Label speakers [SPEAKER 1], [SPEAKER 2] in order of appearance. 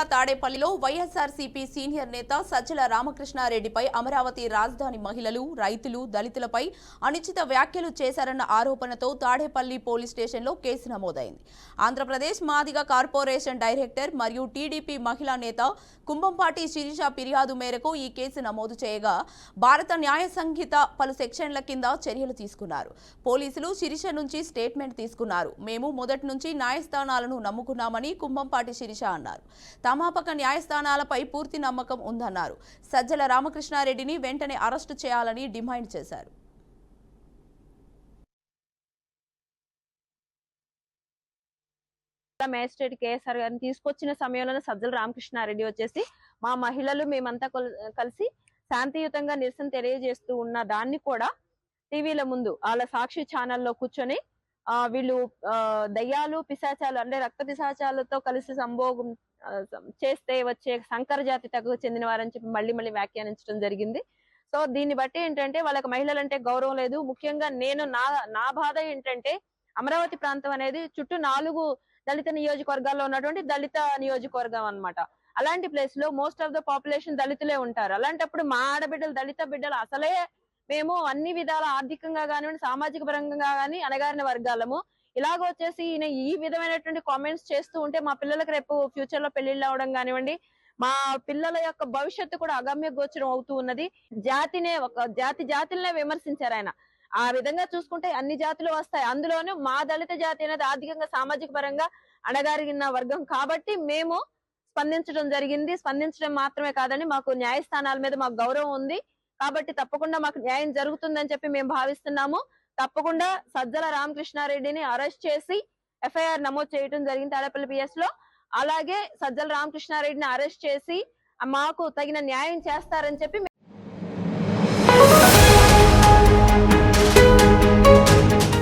[SPEAKER 1] జిల్లా తాడేపల్లిలో వైఎస్ఆర్సీపీ సీనియర్ నేత సజ్జల రామకృష్ణారెడ్డిపై అమరావతి రాజధాని మహిళలు, రైతులు, దళితులపై అనుచిత వ్యాఖ్యలు చేశారన్న ఆరోపణతో తాడేపల్లి పోలీస్ స్టేషన్లో కేసు నమోదైంది. ఆంధ్రప్రదేశ్ మాదిగ కార్పొరేషన్ డైరెక్టర్ మరియు టీడీపీ మహిళా నేత కుంభంపాటి శిరీష ఫిర్యాదు మేరకు ఈ కేసు నమోదు చేయగా భారత న్యాయ సంహిత పలు సెక్షన్ల కింద చర్యలు తీసుకున్నారు. పోలీసులు శిరీష నుంచి స్టేట్మెంట్ తీసుకున్నారు. మేము మొదటి నుంచి న్యాయస్థానాలను నమ్ముకున్నామని కుంభంపాటి శిరీష అన్నారు. తమాపక న్యాయస్థానాలపై పూర్తి నమ్మకం ఉందన్నారు. సజ్జల రామకృష్ణారెడ్డిని వెంటనే అరెస్టు చేయాలని డిమాండ్ చేశారు.
[SPEAKER 2] మేజిస్ట్రేట్ కేఎస్ఆర్ గారిని తీసుకొచ్చిన సమయంలో సజ్జల రామకృష్ణారెడ్డి వచ్చేసి మా మహిళలు మేమంతా కలిసి శాంతియుతంగా నిరసన తెలియజేస్తూ ఉన్న దాన్ని కూడా టీవీల ముందు వాళ్ళ సాక్షి ఛానల్లో కూర్చొని వీళ్ళు దయ్యాలు, పిశాచాలు అంటే రక్త పిశాచాలతో కలిసి సంభోగం చేస్తే వచ్చే సంకర జాతి తెగకు చెందిన వారని చెప్పి మళ్ళీ వ్యాఖ్యానించడం జరిగింది. సో దీన్ని బట్టి ఏంటంటే వాళ్ళకి మహిళలంటే గౌరవం లేదు. ముఖ్యంగా నేను నా బాధ ఏంటంటే అమరావతి ప్రాంతం అనేది చుట్టూ 4 దళిత నియోజకవర్గాల్లో ఉన్నటువంటి దళిత నియోజకవర్గం అన్నమాట. అలాంటి ప్లేస్ లో మోస్ట్ ఆఫ్ ద పాపులేషన్ దళితులే ఉంటారు. అలాంటప్పుడు మా ఆడబిడ్డలు, దళిత బిడ్డలు అసలే మేము అన్ని విధాల ఆర్థికంగా కానివ్వండి, సామాజిక పరంగా కానీ అణగారిన వర్గాలము. ఇలాగ వచ్చేసి ఈయన ఈ విధమైనటువంటి కామెంట్స్ చేస్తూ ఉంటే మా పిల్లలకు రేపు ఫ్యూచర్ లో పెళ్లిళ్ళు అవడం కానివ్వండి, మా పిల్లల యొక్క భవిష్యత్తు కూడా అగమ్య గోచరం అవుతూ ఉన్నది. జాతులనే విమర్శించారు ఆయన. ఆ విధంగా చూసుకుంటే అన్ని జాతులు వస్తాయి. అందులోనూ మా దళిత జాతి అనేది ఆర్థికంగా, సామాజిక పరంగా అణగారిన వర్గం కాబట్టి మేము స్పందించడం జరిగింది. స్పందించడం మాత్రమే కాదని మాకు న్యాయస్థానాల మీద మాకు గౌరవం ఉంది కాబట్టి తప్పకుండా మాకు న్యాయం జరుగుతుందని చెప్పి మేము భావిస్తున్నాము. తప్పకుండా సజ్జల రామకృష్ణారెడ్డిని అరెస్ట్ చేసి ఎఫ్ఐఆర్ నమోదు చేయడం జరిగింది తాడేపల్లి పిఎస్ లో. అలాగే సజ్జల రామకృష్ణారెడ్డిని అరెస్ట్ చేసి మాకు తగిన న్యాయం చేస్తారని చెప్పి